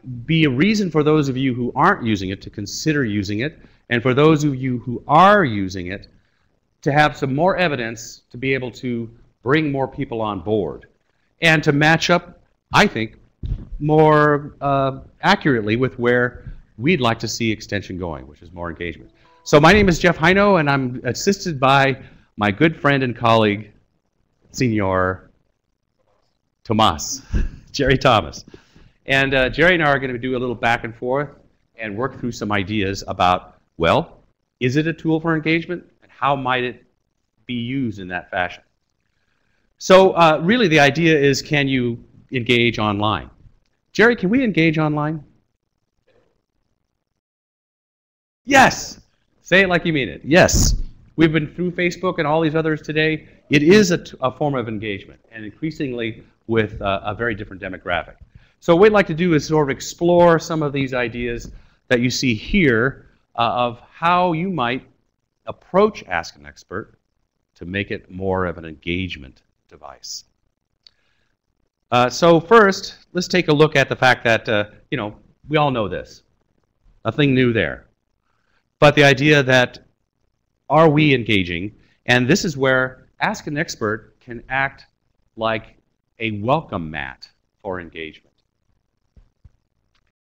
might be a reason for those of you who aren't using it to consider using it, and for those of you who are using it to have some more evidence to be able to bring more people on board and to match up, I think, more accurately with where we'd like to see extension going, which is more engagement. So my name is Jeff Hino, and I'm assisted by my good friend and colleague, Senor Tomas, Jerry Thomas. And Jerry and I are going to do a little back and forth and work through some ideas about, well, is it a tool for engagement, and how might it be used in that fashion? So really the idea is, can you engage online? Jerry, can we engage online? Yes! Say it like you mean it. Yes. We've been through Facebook and all these others today. It is a form of engagement, and increasingly with a very different demographic. So what we'd like to do is sort of explore some of these ideas that you see here of how you might approach Ask an Expert to make it more of an engagement device. So first, let's take a look at the fact that, we all know this. Nothing new there. But the idea that, are we engaging? And this is where Ask an Expert can act like a welcome mat for engagement.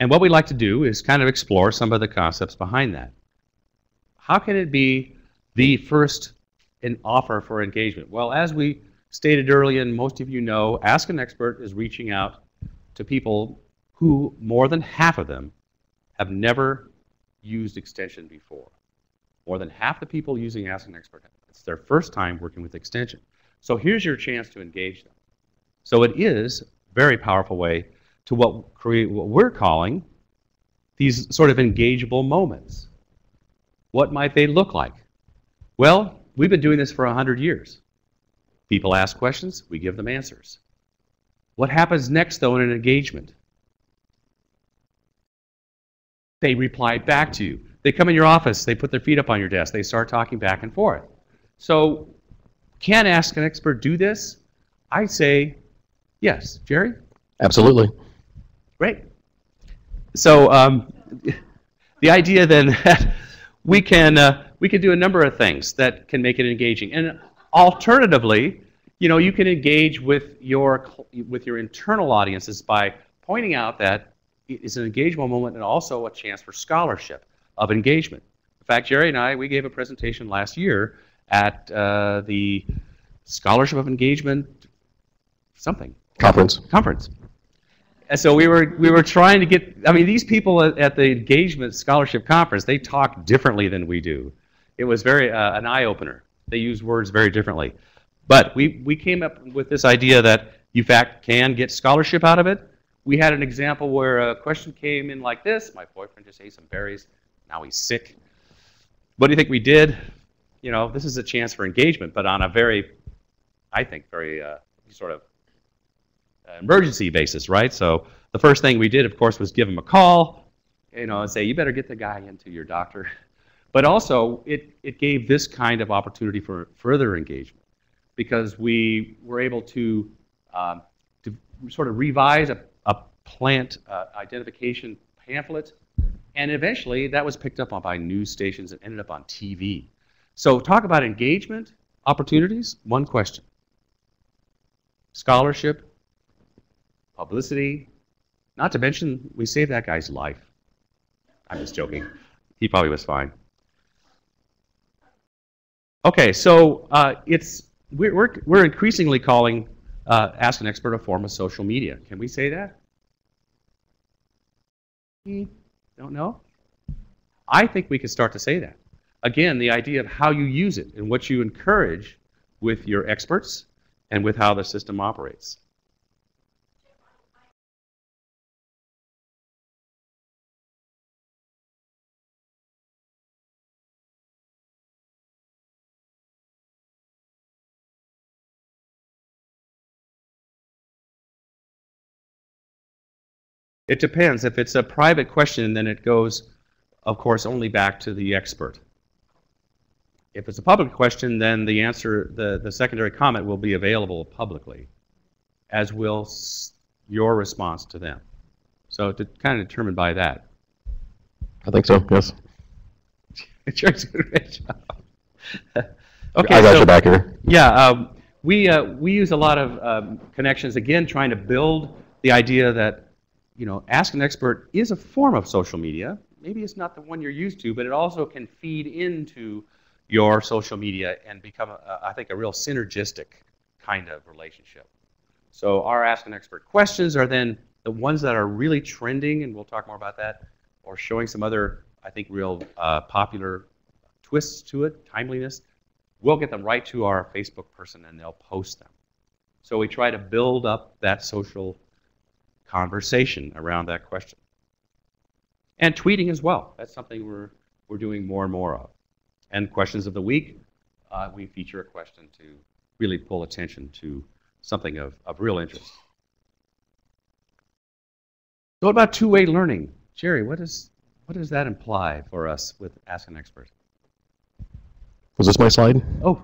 And what we like to do is kind of explore some of the concepts behind that. How can it be the first offer for engagement? Well, as we stated earlier, and most of you know, Ask an Expert is reaching out to people who, more than half of them, have never used extension before. More than half the people using Ask an Expert, it's their first time working with extension. So here's your chance to engage them. So it is a very powerful way to create what we're calling these sort of engageable moments. What might they look like? Well, we've been doing this for 100 years. People ask questions, we give them answers. What happens next, though, in an engagement? They reply back to you. They come in your office, they put their feet up on your desk, they start talking back and forth. So, can Ask an Expert do this? I say yes. Jerry? Absolutely. Great. So, the idea then that we can do a number of things that can make it engaging. And alternatively, you can engage with your internal audiences by pointing out that it's an engagement moment and also a chance for scholarship of engagement. In fact, Jerry and I, we gave a presentation last year at the Scholarship of Engagement conference. And so we were trying to get, these people at the Engagement Scholarship Conference, they talk differently than we do. It was very an eye-opener. They use words very differently. But we came up with this idea that you, in fact, can get scholarship out of it. We had an example where a question came in like this. My boyfriend just ate some berries. Now he's sick. What do you think we did? This is a chance for engagement, but on a very, I think, very sort of emergency basis, right? So the first thing we did, of course, was give him a call, and say, you better get the guy into your doctor. But also, it gave this kind of opportunity for further engagement, because we were able to sort of revise a plant identification pamphlet, and eventually that was picked up on by news stations and ended up on TV. So talk about engagement opportunities, one question. Scholarship, publicity, not to mention we saved that guy's life. I'm just joking. He probably was fine. Okay, so we're increasingly calling Ask an Expert a form of social media. Can we say that? Don't know? I think we could start to say that. Again, the idea of how you use it and what you encourage with your experts and with how the system operates. It depends. If it's a private question, then it goes, of course, only back to the expert. If it's a public question, then the answer, the secondary comment will be available publicly, as will your response to them. So kind of determined by that. I think so, yes. Jerry's doing a great job. Okay, I got you back here. Yeah, we use a lot of connections, again, trying to build the idea that, you know, Ask an Expert is a form of social media. Maybe it's not the one you're used to, but it also can feed into your social media and become, I think, a real synergistic kind of relationship. So our Ask an Expert questions are then the ones that are really trending, and we'll talk more about that, or showing some other, I think, real popular twists to it, timeliness. We'll get them right to our Facebook person, and they'll post them. So we try to build up that social conversation around that question. And tweeting as well. That's something we're doing more and more of. And questions of the week, we feature a question to really pull attention to something of real interest. So what about two-way learning? Jerry, what does that imply for us with Ask an Expert? Was this my slide? Oh.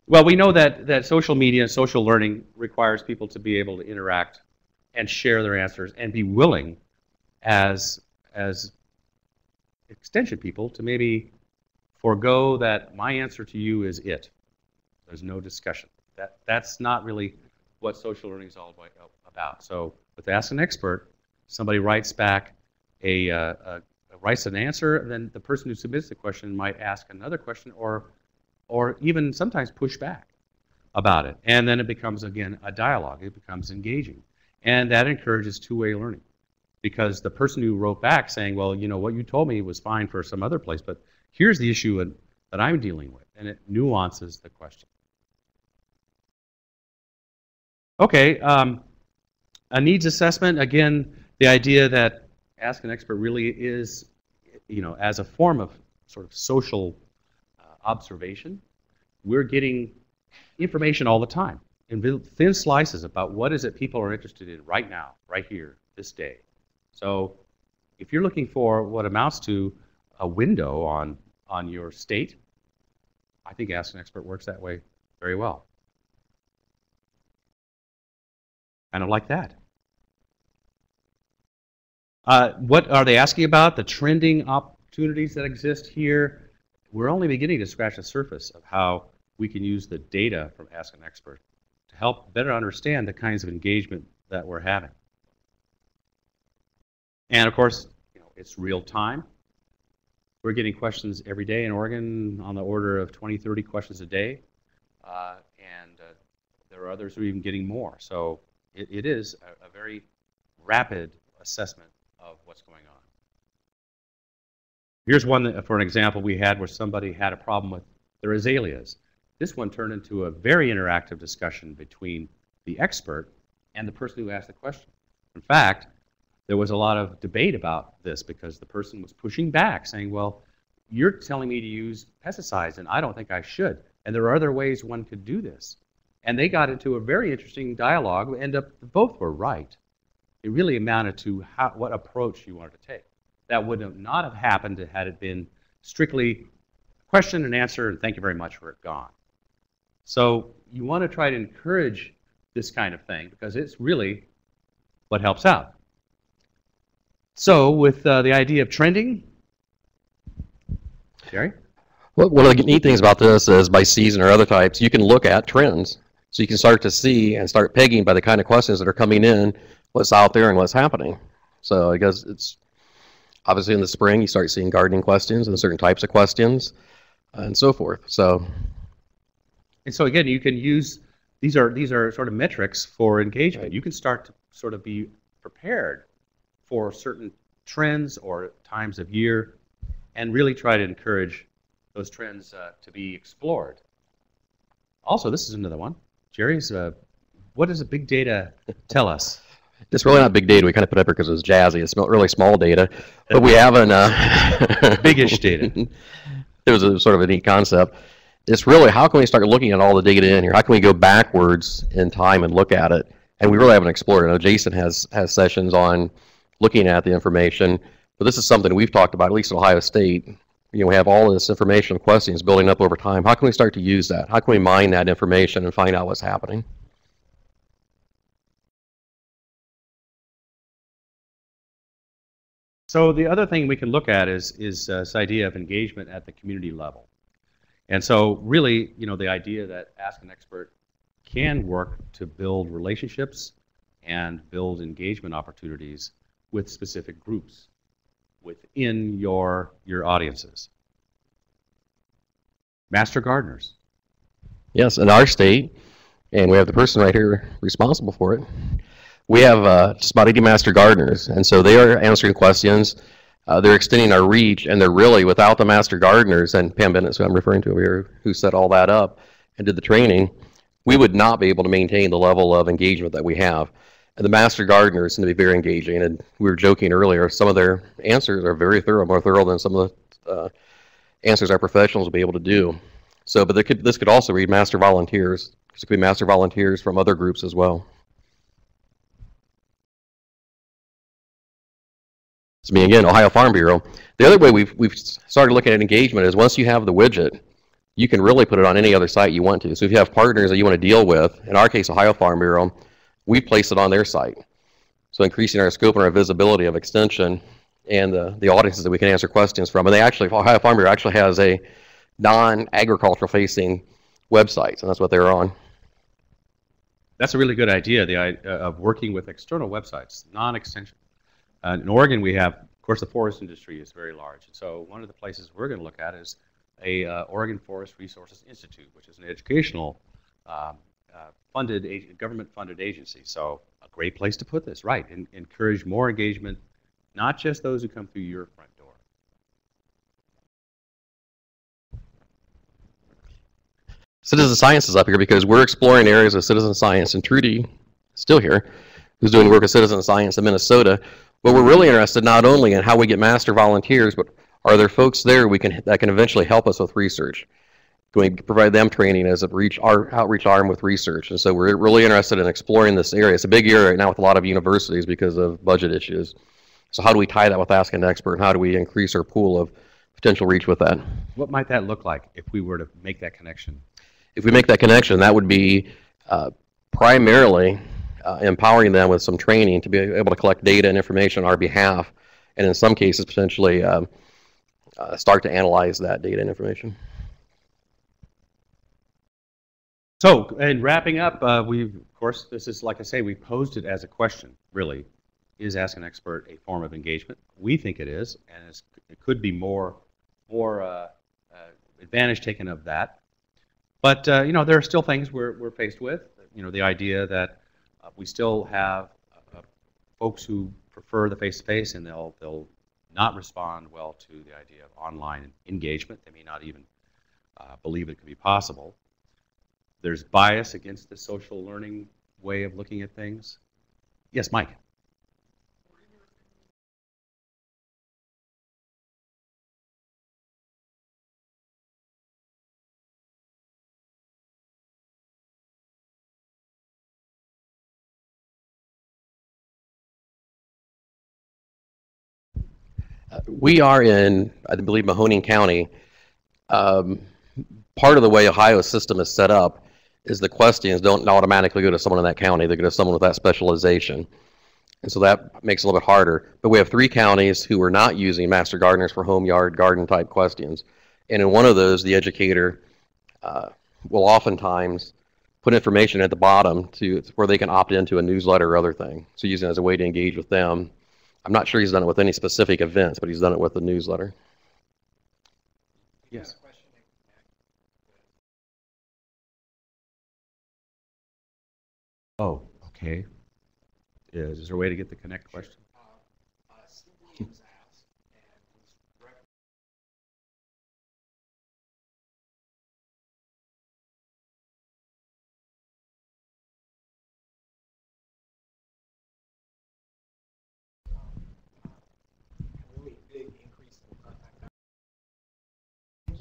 Well, we know that social media and social learning requires people to be able to interact and share their answers and be willing as extension people to maybe forego that my answer to you is it. There's no discussion. That's not really what social learning is all about. So with Ask an Expert, somebody writes back writes an answer, and then the person who submits the question might ask another question or even sometimes push back about it. And then it becomes, again, a dialogue. It becomes engaging. And that encourages two-way learning. Because the person who wrote back saying, well, you know, what you told me was fine for some other place, but here's the issue that I'm dealing with. And it nuances the question. Okay, a needs assessment, again, the idea that Ask an Expert really is, you know, as a form of sort of social observation. We're getting information all the time in thin slices about what is it people are interested in right now, right here, this day. So if you're looking for what amounts to a window on your state, I think Ask an Expert works that way very well. Kind of like that. What are they asking about? The trending opportunities that exist here. We're only beginning to scratch the surface of how we can use the data from Ask an Expert to help better understand the kinds of engagement that we're having. And of course, you know, it's real time. We're getting questions every day in Oregon on the order of 20, 30 questions a day. And there are others who are even getting more. So it is a very rapid assessment of what's going on. Here's one that, for an example we had where somebody had a problem with their azaleas. This one turned into a very interactive discussion between the expert and the person who asked the question. In fact, there was a lot of debate about this because the person was pushing back, saying, well, you're telling me to use pesticides, and I don't think I should. And there are other ways one could do this. And they got into a very interesting dialogue. Both were right. It really amounted to what approach you wanted to take. That would not have happened had it been strictly question and answer, and thank you very much for it, gone. So you want to try to encourage this kind of thing because it's really what helps out. So with the idea of trending, Jerry? Well, one of the neat things about this is by season or other types, you can look at trends. So you can start to see and start pegging by the kind of questions that are coming in, what's out there and what's happening. So I guess it's obviously in the spring, you start seeing gardening questions and certain types of questions and so forth. And so again, you can use, these are sort of metrics for engagement. Right. You can start to sort of be prepared for certain trends or times of year and really try to encourage those trends to be explored. Also, this is another one. Jerry's, what does the big data tell us? It's really not big data. We kind of put up here because it was jazzy. It's really small data. But we have an... Biggish data. It was a sort of a neat concept. It's really, how can we start looking at all the data in here? How can we go backwards in time and look at it? And we really haven't explored it. I know Jason has sessions on looking at the information. But this is something we've talked about, at least at Ohio State. You know, we have all this information and questions building up over time. How can we start to use that? How can we mine that information and find out what's happening? So the other thing we can look at is this idea of engagement at the community level. And so really, the idea that Ask an Expert can work to build relationships and build engagement opportunities with specific groups within your audiences. Master gardeners. Yes, in our state, and we have the person right here responsible for it, we have just about 80 master gardeners, and so they are answering questions. They're extending our reach, and they're really, without the master gardeners, and Pam Bennett, who I'm referring to over here, who set all that up and did the training, we would not be able to maintain the level of engagement that we have. And the master gardeners seem to be very engaging, and we were joking earlier, some of their answers are very thorough, more thorough than some of the answers our professionals will be able to do. So, but this could also read master volunteers, because it could be master volunteers from other groups as well. It's me again, Ohio Farm Bureau. The other way we've started looking at engagement is once you have the widget, you can really put it on any other site you want to. So if you have partners that you want to deal with, in our case, Ohio Farm Bureau, we place it on their site. So increasing our scope and our visibility of extension and the audiences that we can answer questions from. And Ohio Farm Bureau actually has a non-agricultural facing website, and that's what they're on. That's a really good idea, the idea of working with external websites, non-extension. In Oregon, we have, of course, the forest industry is very large. And so one of the places we're going to look at is a Oregon Forest Resources Institute, which is an educational government-funded agency. So a great place to put this, right? And encourage more engagement, not just those who come through your front door. Citizen science is up here because we're exploring areas of citizen science, and Trudy, still here, who's doing work with citizen science in Minnesota. But we're really interested not only in how we get master volunteers, but are there folks there that can eventually help us with research? Can we provide them training as a outreach arm with research? And so we're really interested in exploring this area. It's a big area right now with a lot of universities because of budget issues. So how do we tie that with Ask an Expert, and how do we increase our pool of potential reach with that? What might that look like if we were to make that connection? If we make that connection, that would be primarily empowering them with some training to be able to collect data and information on our behalf, and in some cases potentially start to analyze that data and information. So, in wrapping up, of course, this is, like I say, we posed it as a question, really. Is Ask an Expert a form of engagement? We think it is, and it could be more advantage taken of that. But, there are still things we're faced with. The idea that we still have folks who prefer the face-to-face, and they'll not respond well to the idea of online engagement. They may not even believe it could be possible. There's bias against the social learning way of looking at things. Yes, Mike. We are in, I believe, Mahoning County. Part of the way Ohio's system is set up is the questions don't automatically go to someone in that county. They go to someone with that specialization. And so that makes it a little bit harder. But we have 3 counties who are not using master gardeners for home yard garden type questions. And in one of those, the educator will oftentimes put information at the bottom where they can opt into a newsletter or other thing. So using it as a way to engage with them. I'm not sure he's done it with any specific events, but he's done it with the newsletter. Yes. Oh, okay. Is there a way to get the connect question?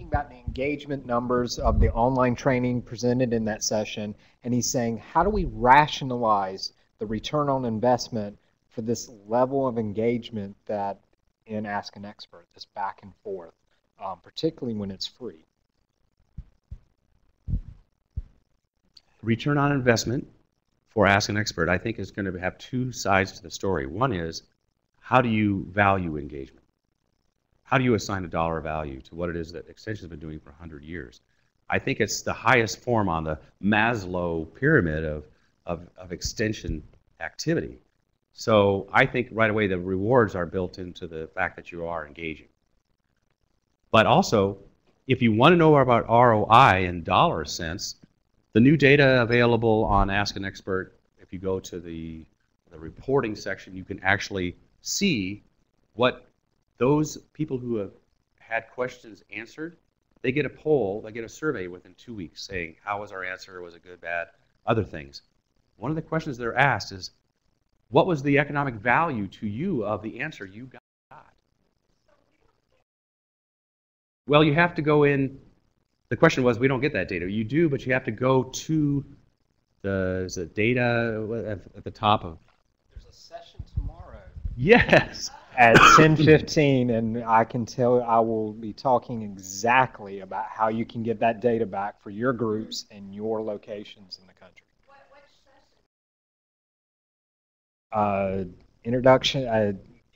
About the engagement numbers of the online training presented in that session, and he's saying, how do we rationalize the return on investment for this level of engagement that in Ask an Expert, this back and forth, particularly when it's free? Return on investment for Ask an Expert, I think, is going to have 2 sides to the story. One is, how do you value engagement? How do you assign a dollar value to what it is that Extension has been doing for 100 years? I think it's the highest form on the Maslow pyramid of Extension activity. So I think right away the rewards are built into the fact that you are engaging. But also, if you want to know about ROI in dollar sense, the new data available on Ask an Expert, if you go to the reporting section, you can actually see what those people who have had questions answered. They get a poll, they get a survey within 2 weeks saying, how was our answer, was it good, bad, other things. One of the questions they're asked is, what was the economic value to you of the answer you got? Well, you have to go in. The question was, we don't get that data. You do, but you have to go to the data at the top of. There's a session tomorrow. Yes. At 10:15, and I can tell I will be talking exactly about how you can get that data back for your groups and your locations in the country.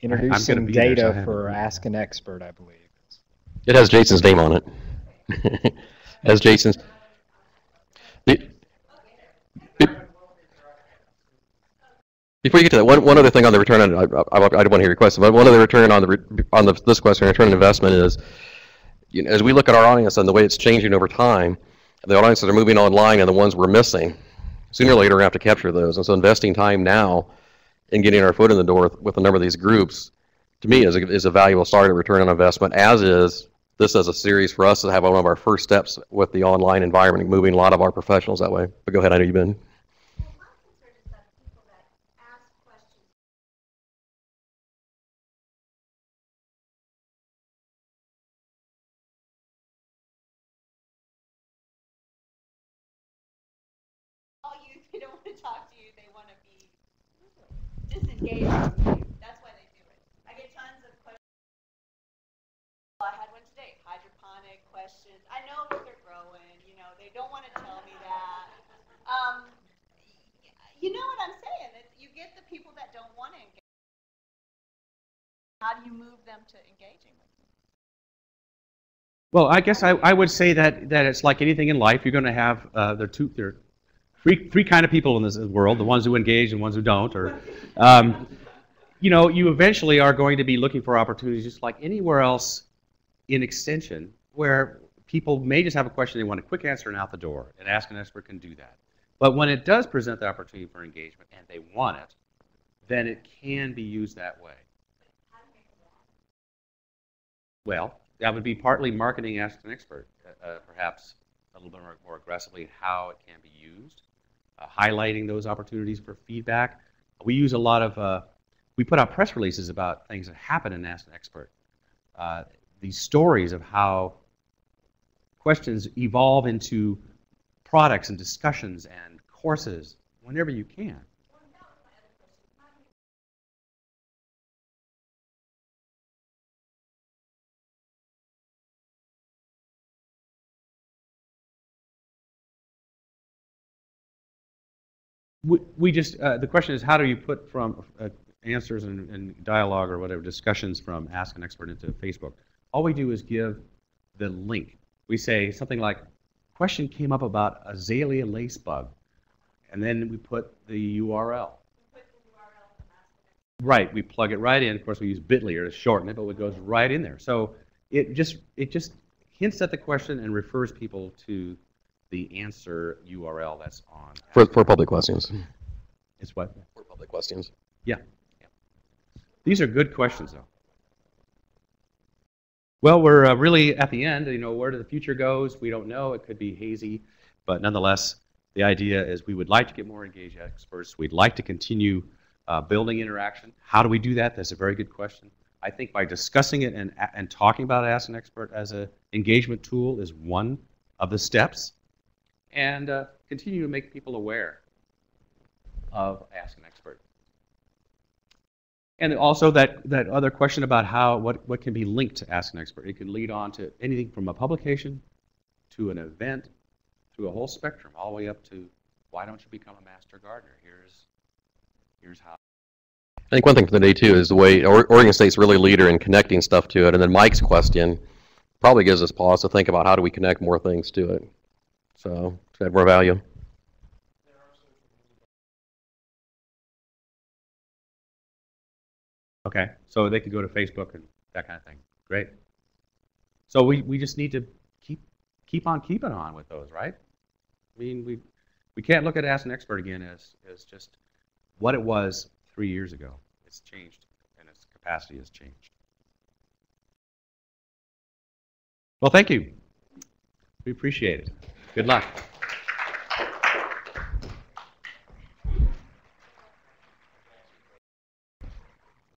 Introducing data for Ask an Expert, I believe. It has Jason's name on it. It has Jason's. Before you get to that, one other thing on the return on, I don't want to hear your question, but one other return on this question, return on investment is, you know, as we look at our audience and the way it's changing over time, the audiences that are moving online and the ones we're missing, sooner or later we're going to have to capture those. And so investing time now in getting our foot in the door with a number of these groups, to me, is a valuable start at return on investment, as is this as a series for us to have one of our first steps with the online environment, moving a lot of our professionals that way. But go ahead, I know you've been. They don't want to talk to you. They want to be disengaged from you. That's why they do it. I get tons of questions. I had one today, hydroponic questions. I know that they're growing. You know, they don't want to tell me that. You know what I'm saying? You get the people that don't want to engage. How do you move them to engaging with you? Well, I guess I would say that it's like anything in life. You're going to have there are three kind of people in this world: the ones who engage and the ones who don't. Or, you know, you eventually are going to be looking for opportunities, just like anywhere else in Extension, where people may just have a question they want a quick answer and out the door, and Ask an Expert can do that. But when it does present the opportunity for engagement and they want it, then it can be used that way. Well, that would be partly marketing Ask an Expert, perhaps a little bit more aggressively how it can be used, highlighting those opportunities for feedback. We use a lot of, we put out press releases about things that happen in Ask an Expert. These stories of how questions evolve into products and discussions and courses whenever you can. We just, the question is, how do you put from answers and dialogue or whatever, discussions from Ask an Expert into Facebook? All we do is give the link. We say something like, question came up about azalea lace bug, and then we put the URL. Right, we plug it right in. Of course, we use Bitly to shorten it, but it goes right in there. So it just hints at the question and refers people to the answer URL that's on. For public questions. It's what? For public questions. Yeah. These are good questions, though. Well, we're really at the end. You know, where the future goes, we don't know. It could be hazy, but nonetheless, the idea is we would like to get more engaged experts. We'd like to continue building interaction. How do we do that? That's a very good question. I think by discussing it and talking about Ask an Expert as an engagement tool is one of the steps. And continue to make people aware of Ask an Expert. And also that other question about what can be linked to Ask an Expert. It can lead on to anything from a publication to an event, through a whole spectrum, all the way up to, why don't you become a master gardener? Here's how. I think one thing for the day too is the way Oregon State's really a leader in connecting stuff to it, and then Mike's question probably gives us pause to think about how do we connect more things to it. So to add more value. Okay, so they could go to Facebook and that kind of thing. Great. So we just need to keep on keeping on with those, right? I mean, we can't look at Ask an Expert again as just what it was 3 years ago. It's changed, and its capacity has changed. Well, thank you. We appreciate it. Good luck.